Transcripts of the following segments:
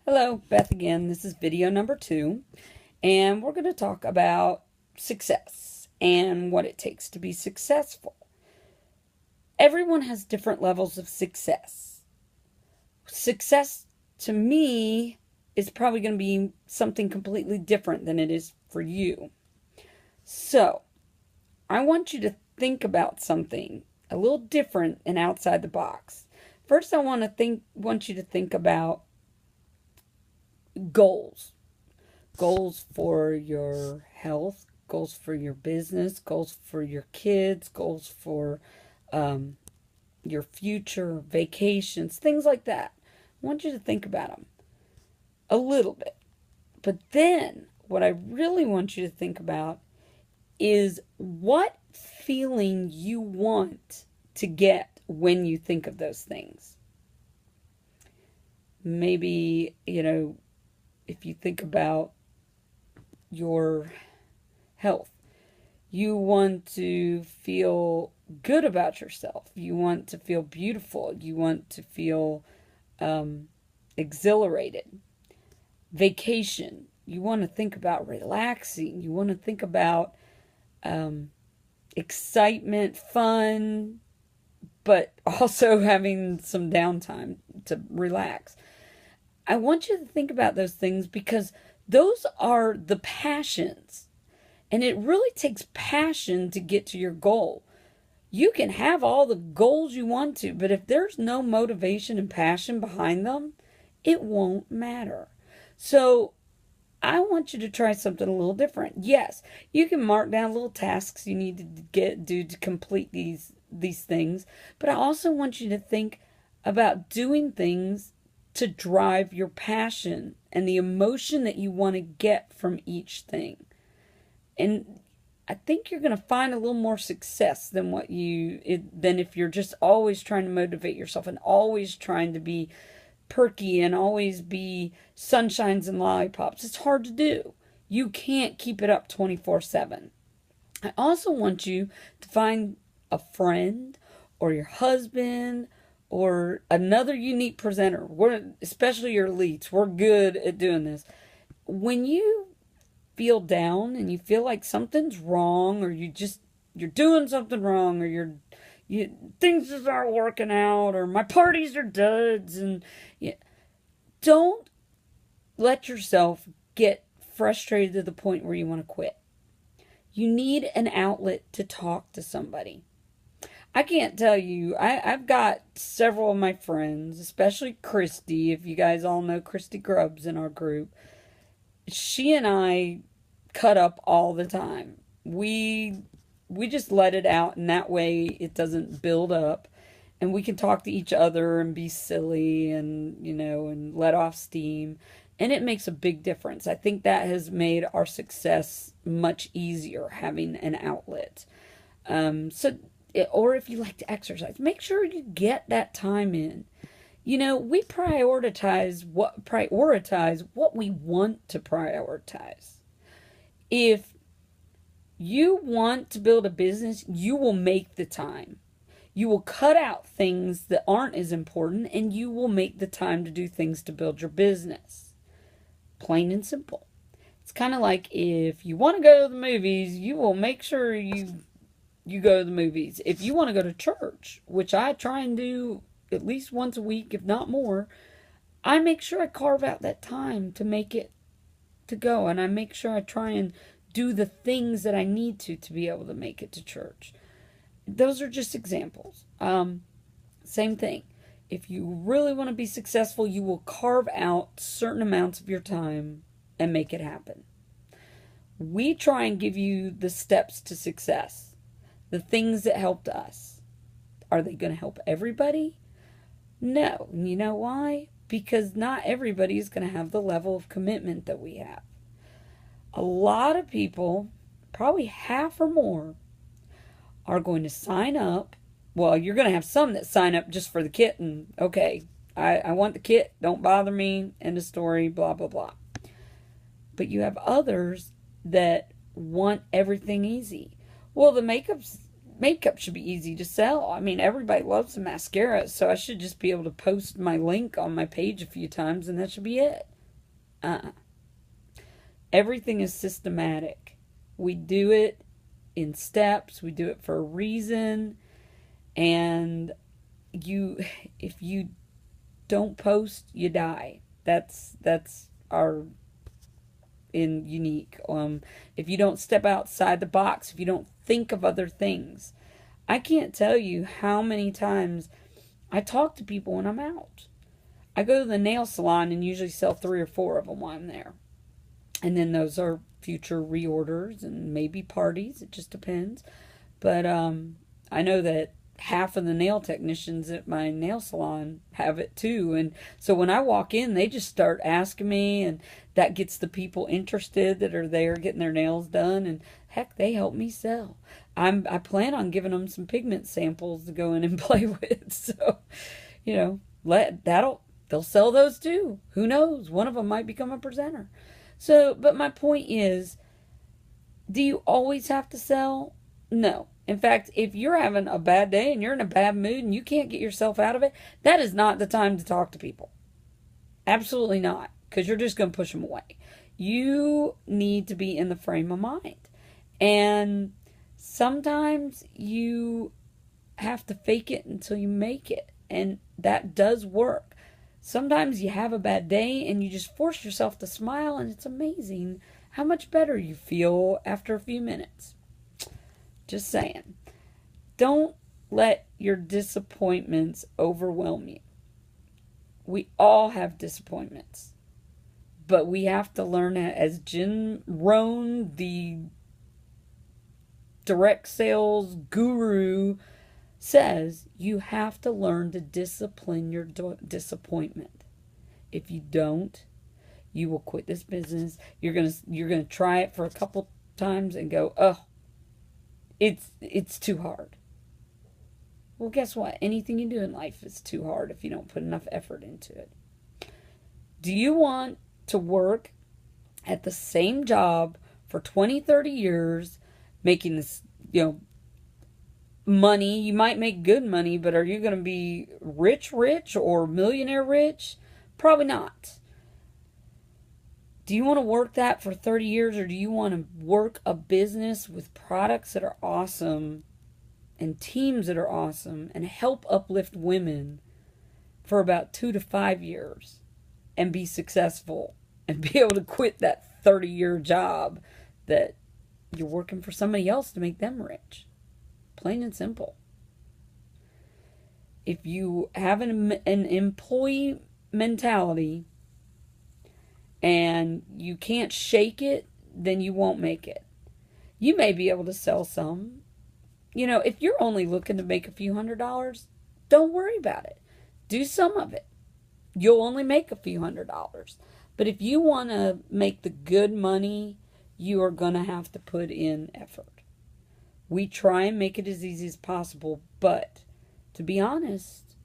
Hello, Beth again. This is video number 2, and we're going to talk about success and what it takes to be successful. Everyone has different levels of success. Success, to me, is probably going to be something completely different than it is for you. So, I want you to think about something a little different and outside the box. First, I want you to think about goals. Goals for your health, goals for your business, goals for your kids, goals for your future, vacations, things like that. I want you to think about them a little bit. But then, what I really want you to think about is what feeling you want to get when you think of those things. Maybe, if you think about your health, you want to feel good about yourself. You want to feel beautiful. You want to feel exhilarated. Vacation, you want to think about relaxing. You want to think about excitement, fun, but also having some downtime to relax. I want you to think about those things because those are the passions. And it really takes passion to get to your goal. You can have all the goals you want to, but if there's no motivation and passion behind them, it won't matter. So I want you to try something a little different. Yes, you can mark down little tasks you need to do to complete these things, but I also want you to think about doing things to drive your passion and the emotion that you want to get from each thing. And I think you're going to find a little more success than than if you're just always trying to motivate yourself and always trying to be perky and always be sunshines and lollipops. It's hard to do. You can't keep it up 24/7. I also want you to find a friend or your husband or another Younique presenter. Especially your elites. We're good at doing this. When you feel down and you feel like something's wrong, or you're doing something wrong, or things just aren't working out, or my parties are duds, and don't let yourself get frustrated to the point where you want to quit. You need an outlet to talk to somebody. I can't tell you, I've got several of my friends, especially Christy, if you guys all know Christy Grubbs in our group. She and I cut up all the time. We just let it out, and that way it doesn't build up. And we can talk to each other and be silly and, and let off steam. And it makes a big difference. I think that has made our success much easier, having an outlet. Or if you like to exercise, make sure you get that time in. We prioritize what we want to prioritize. If you want to build a business, you will make the time. You will cut out things that aren't as important, and you will make the time to do things to build your business. Plain and simple. It's kind of like if you want to go to the movies, you will make sure you go to the movies. If you want to go to church, which I try and do at least once a week, if not more, I make sure I carve out that time to make it to go. And I make sure I try and do the things that I need to be able to make it to church. Those are just examples. Same thing. If you really want to be successful, you will carve out certain amounts of your time and make it happen. We try and give you the steps to success. The things that helped us. Are they going to help everybody? No. And you know why? Because not everybody is going to have the level of commitment that we have. A lot of people, probably half or more, are going to sign up. Well, you're going to have some that sign up just for the kit and, okay, I want the kit, don't bother me, end of story, blah, blah, blah. But you have others that want everything easy. Well, the makeup should be easy to sell. I mean, everybody loves the mascara, so I should just be able to post my link on my page a few times, and that should be it. Uh-uh. Everything is systematic. We do it in steps. We do it for a reason. And if you don't post, you die. That's our in Younique. If you don't step outside the box, if you don't think of other things, I can't tell you how many times I talk to people when I'm out. I go to the nail salon and usually sell 3 or 4 of them while I'm there. And then those are future reorders and maybe parties. It just depends. But I know that half of the nail technicians at my nail salon have it too. And so when I walk in, they just start asking me, and that gets the people interested that are there getting their nails done. And heck, they help me sell. I plan on giving them some pigment samples to go in and play with. So, they'll sell those too. Who knows? One of them might become a presenter. So, but my point is, do you always have to sell? No. In fact, if you're having a bad day and you're in a bad mood and you can't get yourself out of it, that is not the time to talk to people. Absolutely not. Because you're just going to push them away. You need to be in the frame of mind. And sometimes you have to fake it until you make it. And that does work. Sometimes you have a bad day and you just force yourself to smile, and it's amazing how much better you feel after a few minutes. Just saying. Don't let your disappointments overwhelm you. We all have disappointments. But we have to learn, as Jim Rohn, the direct sales guru, says, you have to learn to discipline your disappointment. If you don't, you will quit this business. You're gonna try it for a couple times and go, oh, it's too hard. Well, guess what? Anything you do in life is too hard if you don't put enough effort into it. Do you want to work at the same job for 20, 30 years, making this, money? You might make good money, but are you going to be rich or millionaire rich? Probably not. Do you want to work that for 30 years, or do you want to work a business with products that are awesome and teams that are awesome and help uplift women for about 2 to 5 years and be successful and be able to quit that 30-year job that you're working for somebody else to make them rich? Plain and simple. If you have an employee mentality and you can't shake it, then you won't make it. You may be able to sell some. If you're only looking to make a few $100s, don't worry about it. Do some of it. You'll only make a few $100s. But if you want to make the good money, you are going to have to put in effort. We try and make it as easy as possible, but to be honest,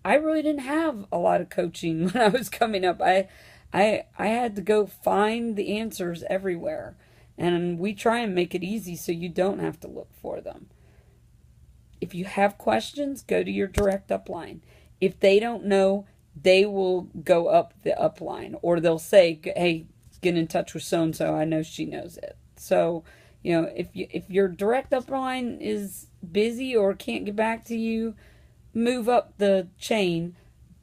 I really didn't have a lot of coaching when I was coming up. I had to go find the answers everywhere. And we try and make it easy so you don't have to look for them. If you have questions, go to your direct upline. If they don't know, they will go up the upline. Or they'll say, hey, get in touch with so-and-so. I know she knows it. So, if your direct upline is busy or can't get back to you, move up the chain.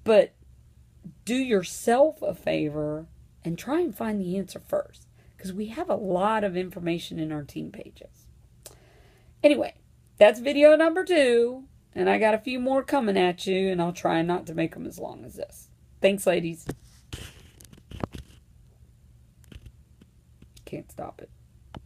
But do yourself a favor and try and find the answer first, because we have a lot of information in our team pages. Anyway, that's video number 2, and I got a few more coming at you, and I'll try not to make them as long as this. Thanks, ladies. Can't stop it.